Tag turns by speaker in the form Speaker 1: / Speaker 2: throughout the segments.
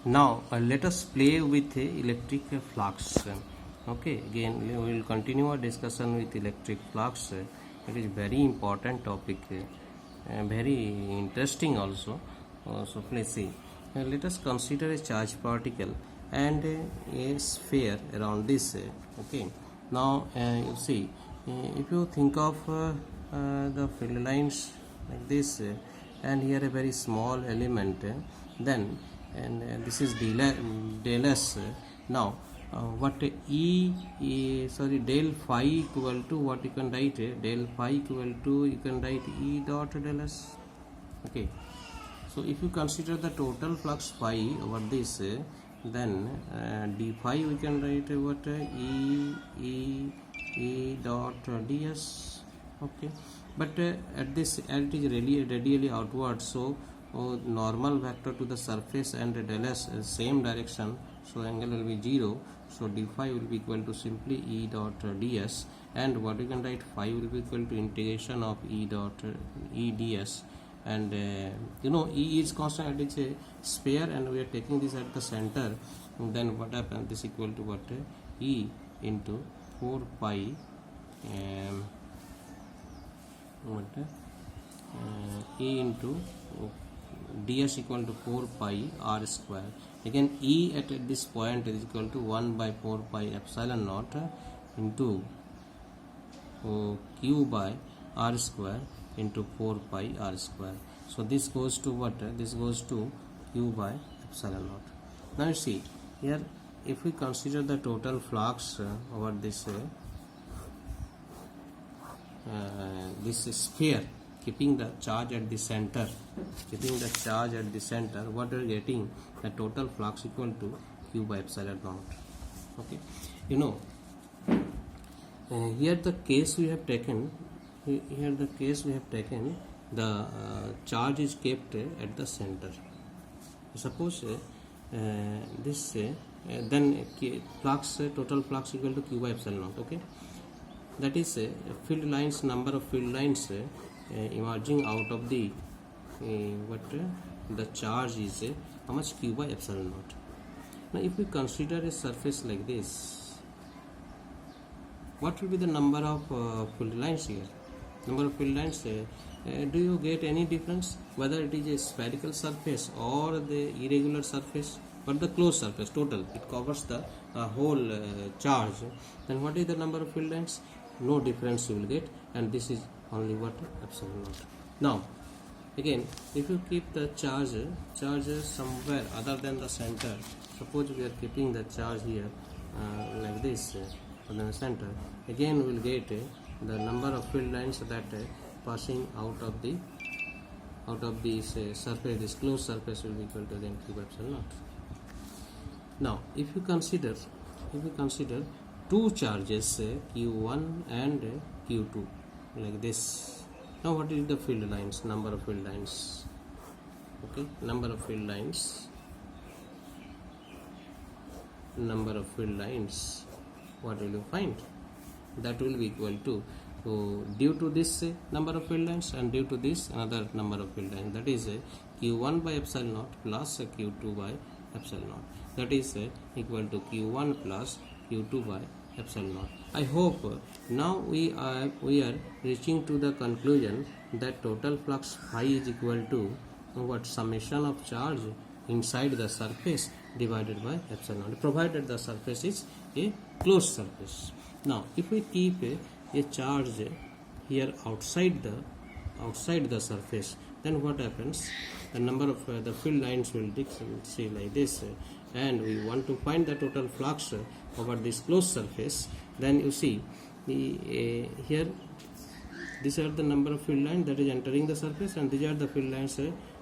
Speaker 1: Now let us play with electric flux. Okay, again we will continue our discussion with electric flux. It is very important topic, very interesting also. So let's see. Let us consider a charged particle and a sphere around this. Okay. Now you see, if you think of the field lines like this, and here a very small element, then and this is del s. Now what del phi equal to, what you can write, del phi equal to, you can write E dot del s. Okay, so if you consider the total flux phi over this, then d phi we can write what E dot ds. Okay, but at this, it is really radially outward, so normal vector to the surface and del s same direction, so angle will be 0, so d phi will be equal to simply E dot ds, and what you can write, phi will be equal to integration of E dot E ds, and you know E is constant, it is a sphere and we are taking this at the center, then what happens, this equal to what, E into 4 pi E into ds equal to 4 pi r square. Again E at this point is equal to 1 by 4 pi epsilon naught into q by r square into 4 pi r square. So this goes to what? This goes to q by epsilon naught. Now you see here, if we consider the total flux over this this sphere, keeping the charge at the center, what we are getting, the total flux equal to q by epsilon naught. Okay, you know, here the case we have taken, the charge is kept at the center. Suppose this then flux, total flux equal to q by epsilon naught. Okay, that is field lines, number of field lines emerging out of the the charge is how much, q by epsilon naught. Now if we consider a surface like this, what will be the number of field lines here? Number of field lines, do you get any difference whether it is a spherical surface or the irregular surface, but the closed surface, total, it covers the whole charge, then what is the number of field lines? No difference you will get, and this is only what, epsilon naught. Now again, if you keep the charge somewhere other than the center, suppose we are keeping the charge here like this other than the center, again we will get the number of field lines that passing out of this surface, this closed surface will be equal to then q by epsilon naught. Now if you consider two charges, q1 and q2 like this. Now what is the field lines, number of field lines? Okay, number of field lines, what will you find? That will be equal to, due to this number of field lines and due to this another number of field lines, that is q1 by epsilon naught plus q2 by epsilon naught, that is equal to q1 plus q2 by epsilon naught. I hope now we are reaching to the conclusion that total flux phi is equal to what, summation of charge inside the surface divided by epsilon naught, provided the surface is a closed surface. Now if we keep a charge here outside the surface, then what happens, the number of the field lines will say like this, and we want to find the total flux over this closed surface, then you see here these are the number of field lines that is entering the surface, and these are the field lines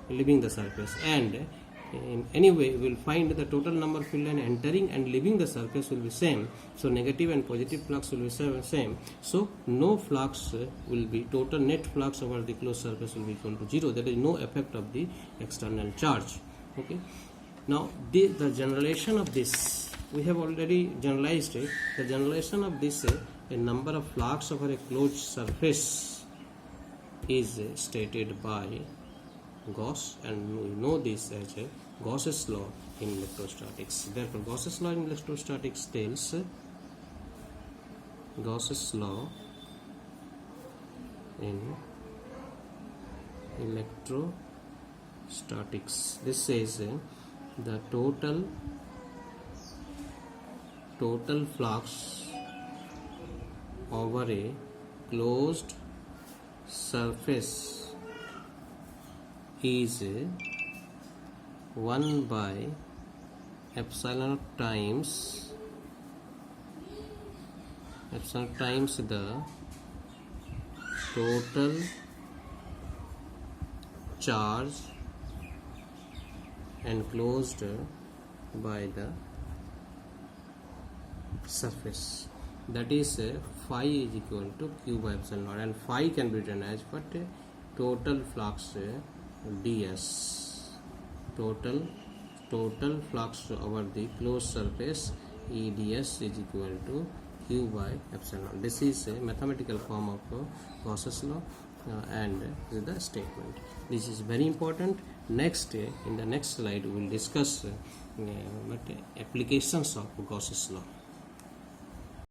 Speaker 1: leaving the surface, and in any way we will find the total number of field lines entering and leaving the surface will be same, so negative and positive flux will be same, so no flux will be, total net flux over the closed surface will be equal to 0. There is no effect of the external charge. Okay, now the generalization of this, we have already generalized it. The generalization of this, a number of flux over a closed surface is stated by Gauss, and we know this as a Gauss's law, in electrostatics. Therefore, Gauss's law in electrostatics tells Gauss's law in electrostatics. This says the total flux over a closed surface is 1 by epsilon times the total charge enclosed by the surface. That is phi is equal to q by epsilon naught, and phi can be written as what total flux ds, total flux over the closed surface eds is equal to q by epsilon naught. This is a mathematical form of Gauss's law and the statement. This is very important. Next, in the next slide we will discuss applications of Gauss's law.